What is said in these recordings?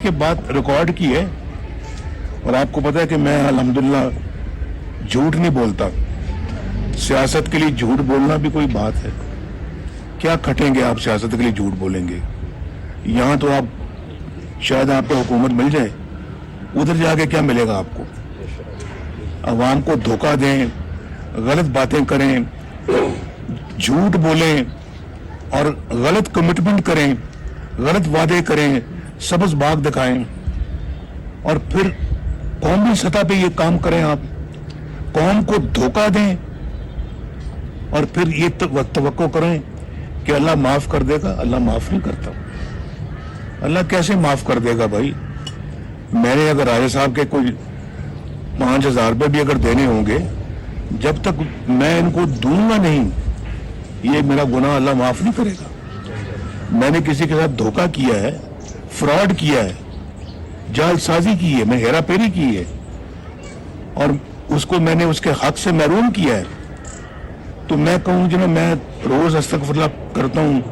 के बाद रिकॉर्ड की है। और आपको पता है कि मैं अल्हम्दुलिल्लाह झूठ नहीं बोलता। सियासत के लिए झूठ बोलना भी कोई बात है? क्या खटेंगे आप सियासत के लिए झूठ बोलेंगे? यहाँ तो आप शायद आपको हुकूमत मिल जाए, उधर जाके क्या मिलेगा आपको? अवाम को धोखा दें, गलत बातें करें, झूठ बोलें और गलत कमिटमेंट करें, गलत वादे करें, सबज बाग दिखाएं और फिर कौमी सतह पे ये काम करें। आप कौम को धोखा दें और फिर ये तवक्को करें कि अल्लाह माफ कर देगा। अल्लाह माफ नहीं करता। अल्लाह कैसे माफ कर देगा भाई? मैंने अगर राजा साहब के कोई 5,000 रुपये भी अगर देने होंगे, जब तक मैं इनको दूंगा नहीं, ये मेरा गुनाह अल्लाह माफ नहीं करेगा। मैंने किसी के साथ धोखा किया है, फ्रॉड किया है, जालसाजी की है, मैं हेरा फेरी की है और उसको मैंने उसके हक से महरूम किया है, तो मैं कहूँ जो ना, मैं रोज अस्तगफुरुल्लाह करता हूँ,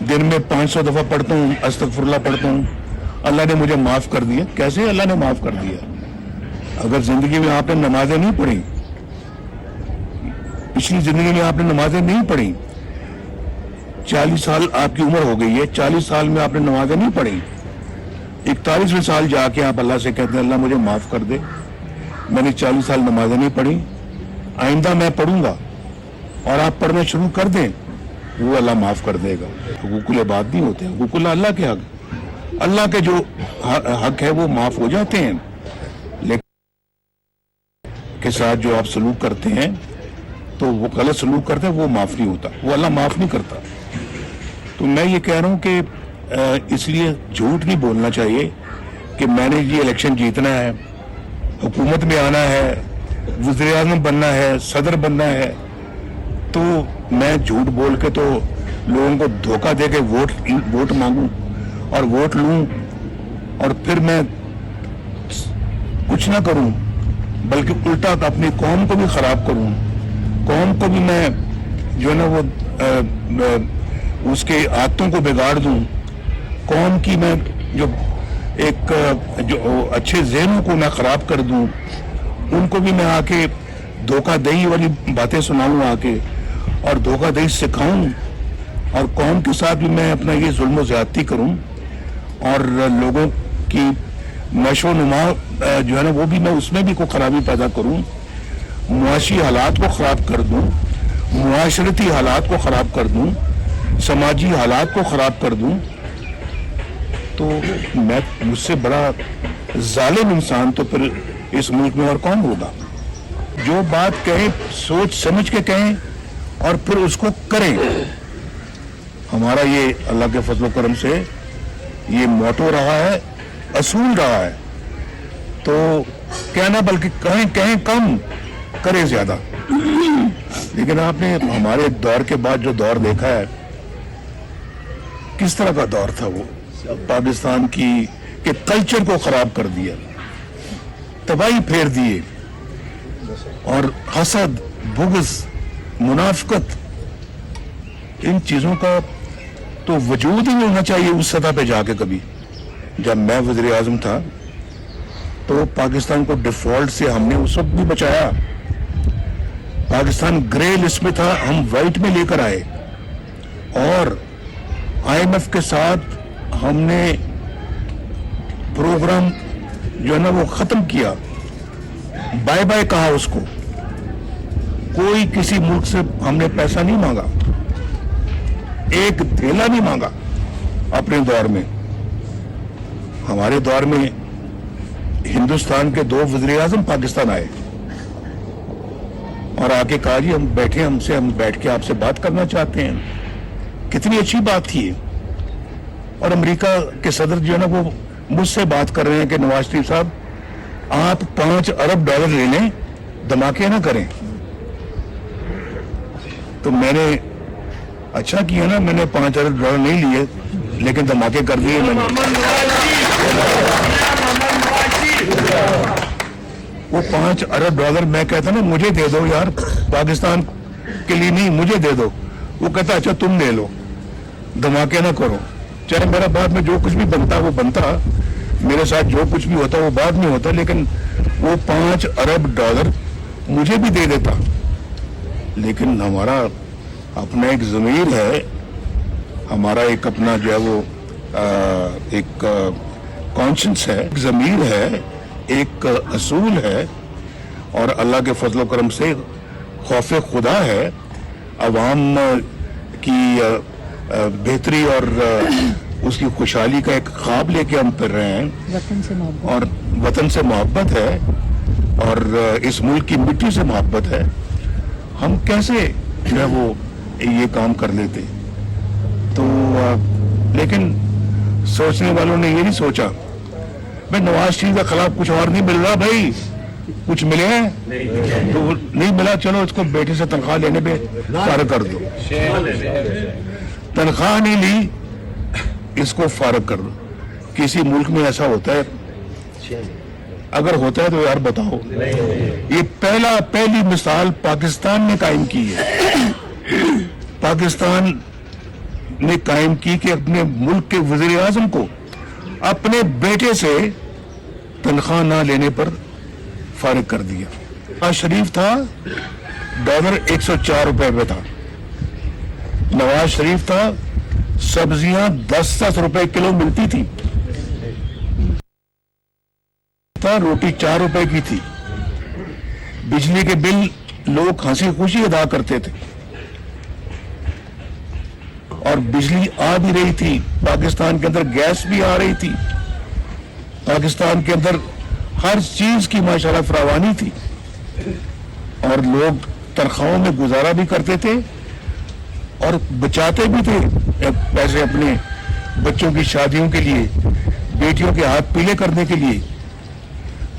दिन में 500 दफा पढ़ता हूँ, अस्तगफुरुल्लाह पढ़ता हूँ, अल्लाह ने मुझे माफ कर दिया। कैसे अल्लाह ने माफ कर दिया? अगर जिंदगी में आपने नमाजें नहीं पढ़ी, पिछली जिंदगी में आपने नमाजें नहीं पढ़ी, 40 साल आपकी उम्र हो गई है, 40 साल में आपने नमाजें नहीं पढ़ी, 41वें साल जाके आप अल्लाह से कहते हैं अल्लाह मुझे माफ कर दे, मैंने 40 साल नमाजें नहीं पढ़ी, आइंदा मैं पढ़ूंगा, और आप पढ़ना शुरू कर दें, वो अल्लाह माफ कर देगा। हुकूकुल इबाद नहीं होते, हुकूकुल अल्लाह के हक, अल्लाह के जो हक है वो माफ हो जाते हैं, लेकिन के साथ जो आप सलूक करते हैं तो वो गलत सलूक करते हैं, वो माफ नहीं होता, वो अल्लाह माफ नहीं करता। तो मैं ये कह रहा हूँ कि इसलिए झूठ नहीं बोलना चाहिए कि मैंने ये इलेक्शन जीतना है, हुकूमत में आना है, वज़ीर-ए-आज़म बनना है, सदर बनना है, तो मैं झूठ बोल के तो लोगों को धोखा दे के वोट मांगूं और वोट लूं और फिर मैं कुछ ना करूं, बल्कि उल्टा अपनी कौम को भी खराब करूं, कौम को भी मैं जो है ना वो उसके आदतों को बिगाड़ दूं, कौम की मैं जो जो अच्छे ज़हनों को मैं खराब कर दूं, उनको भी मैं आके धोखाधड़ी वाली बातें सुनाऊं आके और धोखाधड़ी सिखाऊं, और कौम के साथ भी मैं अपना ये जुल्म ज़्यादती करूं और लोगों की नशो नुमा जो है ना वो भी मैं उसमें भी कोई खराबी पैदा करूं, मुआशी हालात को खराब कर दूं, मुआशरती हालात को खराब कर दूं, समाजी हालात को खराब कर दूं, तो मैं मुझसे बड़ा जालिम इंसान तो फिर इस मुल्क में और कौन होगा? जो बात कहें सोच समझ के कहें और फिर उसको करें। हमारा ये अल्लाह के फजल करम से ये मोटो रहा है, असूल रहा है, तो कहना बल्कि कहें कम, करें ज्यादा। लेकिन आपने हमारे दौर के बाद जो दौर देखा है, किस तरह का दौर था वो? पाकिस्तान के कल्चर को खराब कर दिया, तबाही फेर दिए, और हसद, बुग़्ज़, मुनाफ़िक़त, इन चीजों का तो वजूद ही नहीं होना चाहिए उस सतह पे जाके कभी। जब मैं वज़ीर-ए-आज़म था तो पाकिस्तान को डिफॉल्ट से हमने उस वक्त भी बचाया। पाकिस्तान ग्रे लिस्ट में था, हम वाइट में लेकर आए और IMF के साथ हमने प्रोग्राम जो है ना वो खत्म किया, बाय बाय कहा उसको। कोई किसी मुल्क से हमने पैसा नहीं मांगा, एक थैला नहीं मांगा अपने दौर में। हमारे दौर में हिंदुस्तान के 2 वज़ीर-ए-आज़म पाकिस्तान आए और आके कहा जी हम बैठे, हम बैठ के आपसे बात करना चाहते हैं। कितनी अच्छी बात थी। और अमेरिका के सदर जो है ना वो मुझसे बात कर रहे हैं कि नवाज शरीफ साहब आप $5 अरब ले लें, धमाके ना करें। तो मैंने अच्छा किया ना, मैंने $5 अरब नहीं लिए, लेकिन धमाके कर दिए मैंने। वो $5 अरब मैं कहता ना मुझे दे दो यार, पाकिस्तान के लिए नहीं, मुझे दे दो। वो कहता अच्छा तुम ले लो, धमाके ना करो। चाहे मेरा बाद में जो कुछ भी बनता वो बनता, میرے ساتھ جو کچھ بھی ہوتا وہ بعد میں ہوتا, لیکن وہ $5 ارب مجھے بھی دے دیتا. لیکن ہمارا اپنا ایک ضمیر ہے, ہمارا ایک اپنا جو ہے وہ ایک کانشنس ہے, ایک ضمیر ہے, ایک اصول ہے, اور اللہ کے فضل و کرم سے خوف خدا ہے. عوام کی بہتری اور اس کی خوشحالی کا ایک خواب لے کے ہم پھر رہے ہیں, وطن سے محبت, اور وطن سے محبت ہے, اور اس ملک کی مٹی سے محبت ہے. ہم کیسے جو ہے وہ یہ کام کر لیتے؟ تو لیکن سوچنے والوں نے یہ نہیں سوچا بھائی نواز شریف کے خلاف کچھ اور نہیں مل رہا, بھائی کچھ ملے ہیں تو نہیں ملا, چلو اس کو بیٹے سے تنخواہ لینے پہ فارغ کر دو. تنخواہ نہیں لی, اس کو فارغ کر دو. کسی ملک میں ایسا ہوتا ہے؟ اگر ہوتا ہے تو یار بتاؤ. یہ پہلی مثال پاکستان نے قائم کی ہے. پاکستان نے قائم کی کہ اپنے ملک کے وزیر اعظم کو اپنے بیٹے سے تنخواہ نہ لینے پر فارغ کر دیا. نواز شریف تھا ڈالر 104 روپے پہ تھا. نواز شریف تھا سبزیاں 10 روپے کلو ملتی تھی, روٹی 4 روپے کی تھی. بجلی کے بل لوگ ہنسی خوشی ادا کرتے تھے, اور بجلی آ بھی رہی تھی. پاکستان کے اندر گیس بھی آ رہی تھی. پاکستان کے اندر ہر چیز کی ماشاءاللہ فراوانی تھی, اور لوگ تنخواہوں میں گزارا بھی کرتے تھے اور بچاتے بھی تھے پیسے اپنے بچوں کی شادیوں کے لیے, بیٹیوں کے ہاتھ پیلے کرنے کے لیے.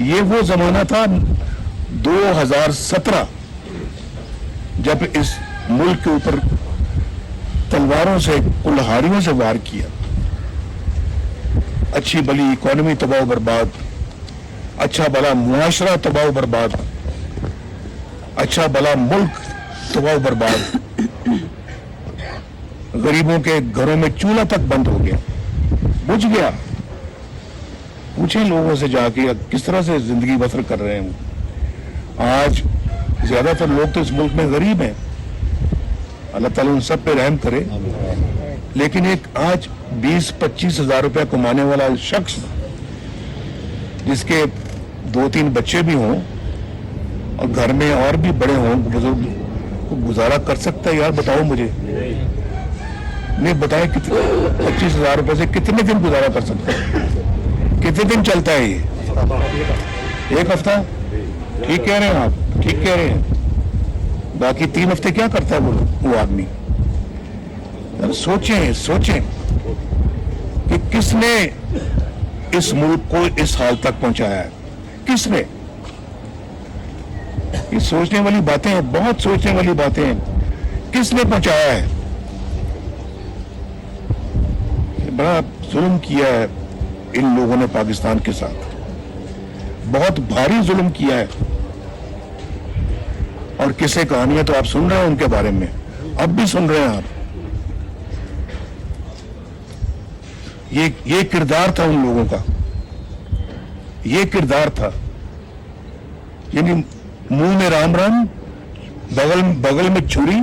یہ وہ زمانہ تھا 2017 جب اس ملک کے اوپر تلواروں سے, کلہاڑیوں سے وار کیا. اچھی بلی اکانومی تباہ و برباد, اچھا بلا معاشرہ تباہ و برباد, اچھا بلا ملک تباہ و برباد. غریبوں کے گھروں میں چولہا تک بند ہو گیا, بجھ گیا. پوچھیں لوگوں سے جا کے کس طرح سے زندگی بسر کر رہے ہیں. آج زیادہ تر لوگ تو اس ملک میں غریب ہیں, اللہ تعالیٰ ان سب پہ رحم کرے. لیکن ایک آج 20-25 ہزار روپے کمانے والا شخص جس کے 2-3 بچے بھی ہوں اور گھر میں اور بھی بڑے ہوں, بزرگ, کو گزارا کر سکتا ہے؟ یار بتاؤ مجھے, نہیں بتائیں 25 ہزار روپے سے کتنے دن گزارا کر سکتا ہے؟ کتنے دن چلتا ہے یہ؟ 1 ہفتہ؟ ٹھیک کہہ رہے ہیں آپ, ٹھیک کہہ رہے ہیں. باقی 3 ہفتے کیا کرتا ہے وہ آدمی؟ سوچیں کہ کس نے اس ملک کو اس حال تک پہنچایا ہے؟ کس نے؟ یہ سوچنے والی باتیں ہیں, بہت سوچنے والی باتیں ہیں. کس نے پہنچایا ہے؟ بڑا ظلم کیا ہے ان لوگوں نے پاکستان کے ساتھ, بہت بھاری ظلم کیا ہے. اور کسے کہانیاں تو آپ سن رہے ہیں ان کے بارے میں, اب بھی سن رہے ہیں آپ. یہ کردار تھا ان لوگوں کا, یہ کردار تھا. یعنی منہ میں رام رام, بغل میں چھری,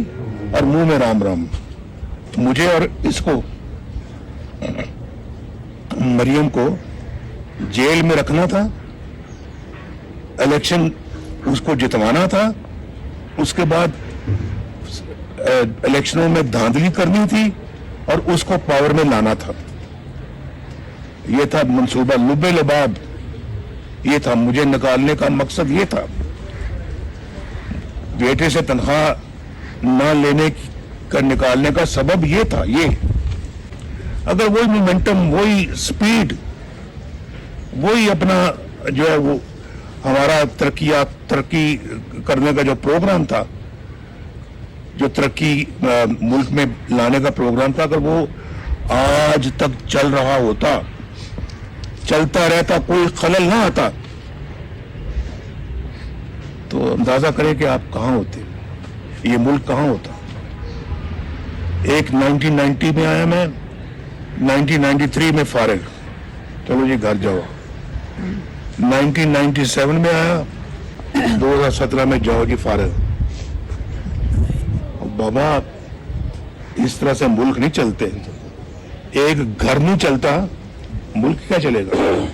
اور منہ میں رام رام. مجھے اور اس کو, مریم کو جیل میں رکھنا تھا, الیکشن اس کو جتوانا تھا, اس کے بعد الیکشنوں میں دھاندلی کرنی تھی اور اس کو پاور میں لانا تھا. یہ تھا منصوبہ لبے لباب, یہ تھا مجھے نکالنے کا مقصد. یہ تھا بیٹے سے تنخواہ نہ لینے کا نکالنے کا سبب یہ تھا. یہ اگر وہی مومنٹم, وہی سپیڈ, وہی اپنا جو ہے وہ ہمارا ترقی کرنے کا جو پروگرام تھا, جو ترقی ملک میں لانے کا پروگرام تھا, اگر وہ آج تک چل رہا ہوتا, چلتا رہتا, کوئی خلل نہ آتا, تو اندازہ کریں کہ آپ کہاں ہوتے, یہ ملک کہاں ہوتا. ایک 1990 میں آیا میں, 1993 میں فارغ, चलो जी घर जाओ। 1997 में आया, 2017 में जाओ जी फारिग। बाबा इस तरह से मुल्क नहीं चलते, एक घर नहीं चलता, मुल्क क्या चलेगा।